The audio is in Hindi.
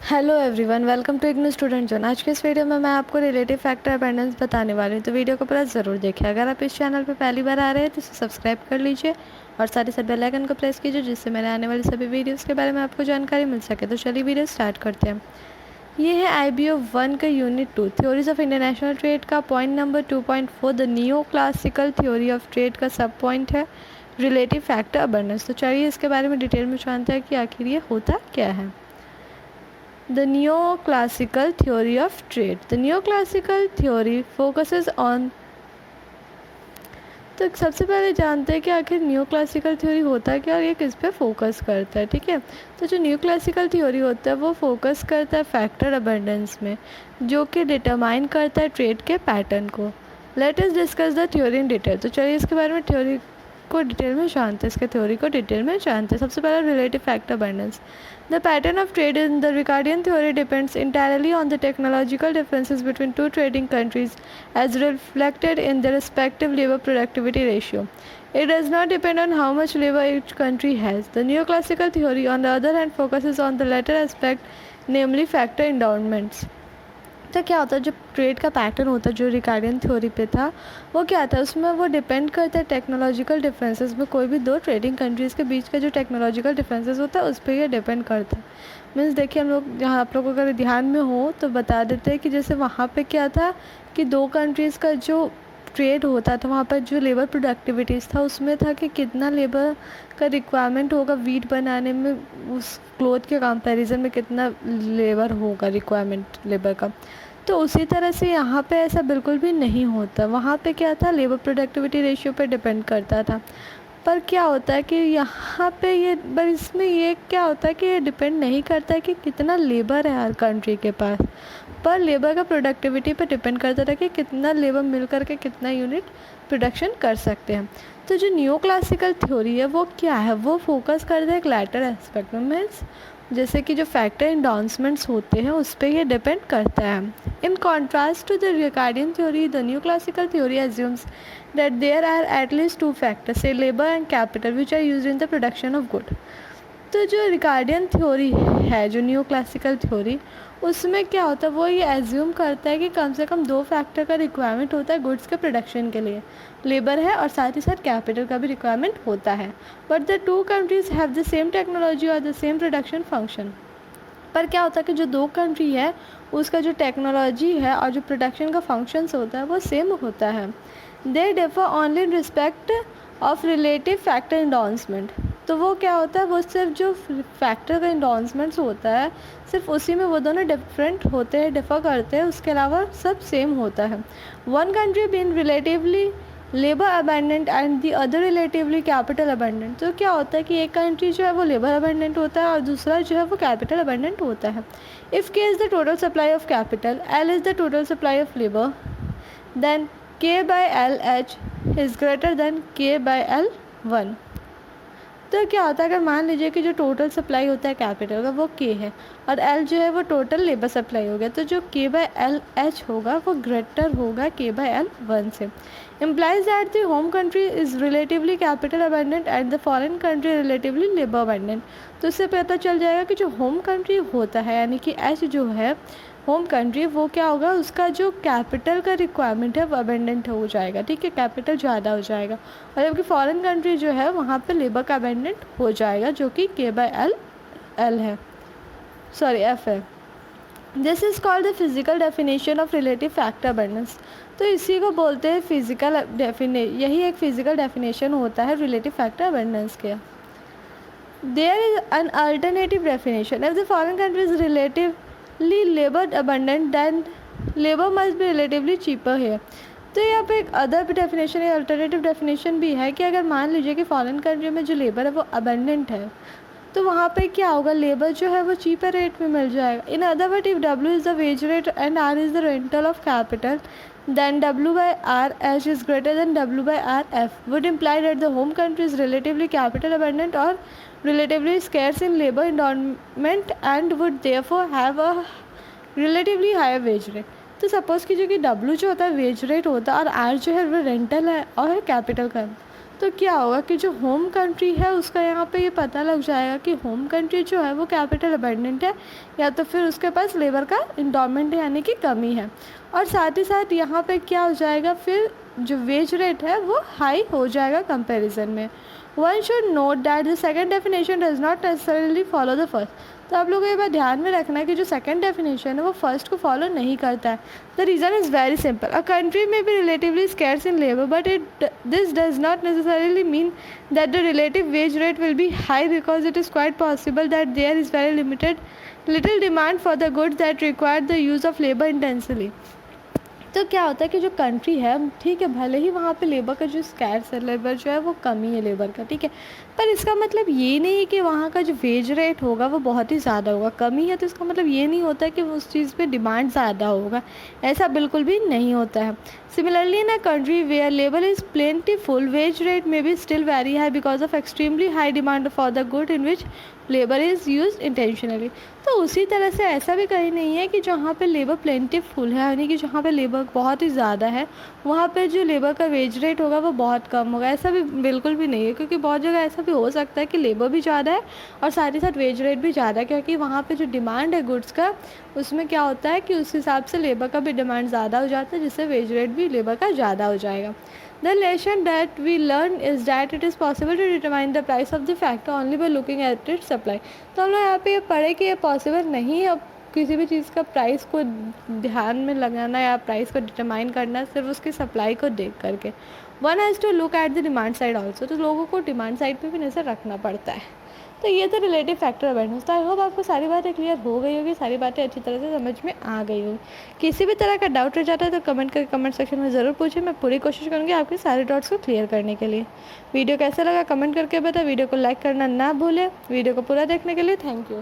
Hello everyone, welcome to IGNOU student zone. आज के इस वीडियो में मैं आपको रिलेटिव फैक्टर अबंडेंस बताने वाली हूँ, तो वीडियो को पूरा ज़रूर देखें। अगर आप इस चैनल पर पहली बार आ रहे हैं तो इसे सब्सक्राइब कर लीजिए और साथ ही साथ बेल आइकन को प्रेस कीजिए, जिससे मेरे आने वाली सभी वीडियोस के बारे में आपको जानकारी मिल सके। तो चलिए वीडियो स्टार्ट करते हैं। ये है IBO 1 का unit 2 theories of international trade का point number 2.4 the new classical theory of trade का सब पॉइंट है रिलेटिव फैक्टर अबंडेंस। तो चलिए इसके बारे में डिटेल में जानते हैं कि आखिर ये होता क्या है। The neoclassical theory of trade. The neoclassical theory focuses on, तो सबसे पहले जानते हैं कि आखिर न्यू क्लासिकल थ्योरी होता क्या और ये किस पे फोकस करता है। ठीक है, तो जो न्यू क्लासिकल थ्योरी होता है वो फोकस करता है फैक्टर अबंडेंस में, जो कि डिटरमाइन करता है ट्रेड के पैटर्न को। Let us discuss the theory in detail. तो चलिए इसके बारे में थ्योरी को डिटेल में जानते हैं, इसके थ्योरी को डिटेल में जानते हैं। सबसे पहले relative factor abundance. The pattern of trade in the Ricardian theory depends entirely on the technological differences between two trading countries as reflected in their respective labor productivity ratio. It does not depend on how much labor each country has. The neoclassical theory, on the other hand, focuses on the latter aspect, namely factor endowments. तो क्या होता है, जो ट्रेड का पैटर्न होता है जो रिकार्डियन थ्योरी पे था, वो क्या था, उसमें वो डिपेंड करता है टेक्नोलॉजिकल डिफरेंसेस में। कोई भी दो ट्रेडिंग कंट्रीज़ के बीच का जो टेक्नोलॉजिकल डिफरेंसेस होता है उस पर ये डिपेंड करता है। मीन्स देखिए, हम लोग जहाँ आप लोगों को अगर ध्यान में हो तो बता देते हैं कि जैसे वहाँ पे क्या था कि दो कंट्रीज़ का जो ट्रेड होता था, वहाँ पर जो लेबर प्रोडक्टिविटीज़ था उसमें था कि कितना लेबर का रिक्वायरमेंट होगा वीट बनाने में, उस क्लोथ के कंपैरिजन में कितना लेबर होगा रिक्वायरमेंट लेबर का। तो उसी तरह से यहाँ पे ऐसा बिल्कुल भी नहीं होता। वहाँ पे क्या था, लेबर प्रोडक्टिविटी रेशियो पे डिपेंड करता था। पर क्या होता है कि यहाँ पे ये, पर इसमें ये क्या होता है कि ये डिपेंड नहीं करता है कि कितना लेबर है हर कंट्री के पास, पर लेबर का प्रोडक्टिविटी पे डिपेंड करता था कि कितना लेबर मिल करके कितना यूनिट प्रोडक्शन कर सकते हैं। तो जो न्यू क्लासिकल थ्योरी है वो क्या है, वो फोकस करता है एक लैटर एस्पेक्ट में। मीन्स जैसे कि जो फैक्टर एंडाउंसमेंट्स होते हैं उस पर ये डिपेंड करता है। In contrast to the Ricardian theory, the new classical theory assumes that there are at least two factors, say labor and capital, which are used in the production of good. तो जो रिकार्डियन थ्योरी है, जो न्यू क्लासिकल थ्योरी, उसमें क्या होता है, वो ये एज्यूम करता है कि कम से कम दो फैक्टर का रिक्वायरमेंट होता है गुड्स के प्रोडक्शन के लिए। लेबर है और साथ ही साथ कैपिटल का भी रिक्वायरमेंट होता है। But the two countries have the same technology और द सेम प्रोडक्शन फंक्शन। पर क्या होता है कि जो दो कंट्री है उसका जो टेक्नोलॉजी है और जो प्रोडक्शन का फंक्शंस होता है वो सेम होता है। They differ only in respect of relative factor endorsement. तो वो क्या होता है, वो सिर्फ जो फैक्टर का इंडोर्समेंट्स होता है सिर्फ उसी में वो दोनों डिफरेंट होते हैं, डिफर करते हैं, उसके अलावा सब सेम होता है। One country being relatively labour abundant and the other relatively capital abundant. तो क्या होता है कि एक कंट्री जो है वो लेबर अबेंडेंट होता है और दूसरा जो है वो कैपिटल अबेंडेंट होता है। If K is the total supply of capital, L is the total supply of labour, then K/LH is greater than K/L1। तो क्या होता है, अगर मान लीजिए कि जो टोटल सप्लाई होता है कैपिटल का वो K है और L जो है वो टोटल लेबर सप्लाई हो गया, तो जो K/LH होगा वो ग्रेटर होगा K/L1 से। Implies that the home country is relatively capital abundant and the foreign country relatively labour abundant. तो इससे पता चल जाएगा कि जो होम कंट्री होता है यानी कि H जो है होम कंट्री, वो क्या होगा, उसका जो कैपिटल का रिक्वायरमेंट है वो अबेंडेंट हो जाएगा। ठीक है, कैपिटल ज़्यादा हो जाएगा। और जबकि फॉरेन कंट्री जो है वहाँ पे लेबर का अबेंडेंट हो जाएगा, जो कि K/L है, सॉरी F है। This is called the physical definition of relative factor abundance. तो इसी को बोलते हैं फिजिकल यही एक फिजिकल डेफिनेशन होता है रिलेटिव फैक्टर अबेंडेंस के। There is an alternative definition, if the foreign country is relatively labour abundant then labour must be relatively cheaper है। तो यहाँ पे एक अदर डेफिनेशन है, अल्टरनेटिव डेफिनेशन भी है कि अगर मान लीजिए कि फॉरेन कंट्री में जो लेबर है वो अबंडेंट है, तो वहाँ पे क्या होगा, लेबर जो है वो चीपर रेट में मिल जाएगा। In other word, if W is the wage rate and R is the rental of capital, then W/R/H is greater than W/R/F would imply that the home country is relatively capital abundant or relatively scarce in labor endowment and would therefore have a relatively higher wage rate। तो सपोज़ कीजिए कि W जो होता है वेज रेट होता है और R जो है वो रेंटल है और कैपिटल का, तो क्या होगा कि जो होम कंट्री है उसका यहाँ पे ये पता लग जाएगा कि होम कंट्री जो है वो कैपिटल अबंडेंट है या तो फिर उसके पास लेबर का इंडोमेंट है यानी कि कमी है। और साथ ही साथ यहाँ पे क्या हो जाएगा, फिर जो वेज रेट है वो हाई हो जाएगा कंपैरिजन में। One should note that the second definition does not necessarily follow the first. तो आप लोगों को ये बात ध्यान में रखना है कि जो सेकंड डेफिनेशन है वो फर्स्ट को फॉलो नहीं करता है। The reason is very simple, a country may be relatively scarce in labour but this does not necessarily mean that the relative wage rate will be high because it is quite possible that there is very little demand for the goods that require the use of labour intensively. तो क्या होता है कि जो कंट्री है, ठीक है, भले ही वहाँ पे लेबर का जो स्कैर्स है, लेबर जो है वो कमी है लेबर का, ठीक है, पर इसका मतलब ये नहीं है कि वहाँ का जो वेज रेट होगा वो बहुत ही ज़्यादा होगा। कमी है तो इसका मतलब ये नहीं होता है कि उस चीज़ पे डिमांड ज़्यादा होगा, ऐसा बिल्कुल भी नहीं होता है। Similarly in a country where labour is plentiful wage rate may be still very high because of extremely high demand for the good in which labour is use intensively. तो उसी तरह से ऐसा भी कहीं नहीं है कि जहाँ पे लेबर प्लेंटीफुल है यानी कि जहाँ पे लेबर बहुत ही ज़्यादा है वहाँ पे जो लेबर का वेज रेट होगा वो बहुत कम होगा, ऐसा भी बिल्कुल भी नहीं है। क्योंकि बहुत जगह ऐसा भी हो सकता है कि लेबर भी ज़्यादा है और साथ ही साथ वेज रेट भी ज़्यादा है, क्योंकि वहाँ पे जो डिमांड है गुड्स का उसमें क्या होता है कि उस हिसाब से लेबर का भी डिमांड ज़्यादा हो जाता है, जिससे वेज रेट भी लेबर का ज़्यादा हो जाएगा। The lesson that we learn is that it is possible to determine the price of the factor only by looking at its supply। तो हम लोग यहाँ पे ये पढ़े कि ये पॉसिबल नहीं है अब किसी भी चीज़ का प्राइस को ध्यान में लगाना या प्राइस को डिटरमाइन करना सिर्फ उसकी सप्लाई को देख करके। One has to look at the demand side also, तो लोगों को डिमांड साइड पे भी नज़र रखना पड़ता है। तो ये तो रिलेटिव फैक्टर अवेयरनेस। तो आई होप आपको सारी बातें क्लियर हो गई होगी, सारी बातें अच्छी तरह से समझ में आ गई होगी। किसी भी तरह का डाउट रह जाता है तो कमेंट करके कमेंट सेक्शन में ज़रूर पूछें, मैं पूरी कोशिश करूँगी आपके सारे डाउट्स को क्लियर करने के लिए। वीडियो कैसा लगा कमेंट करके बताएं, वीडियो को लाइक करना ना भूलें। वीडियो को पूरा देखने के लिए थैंक यू।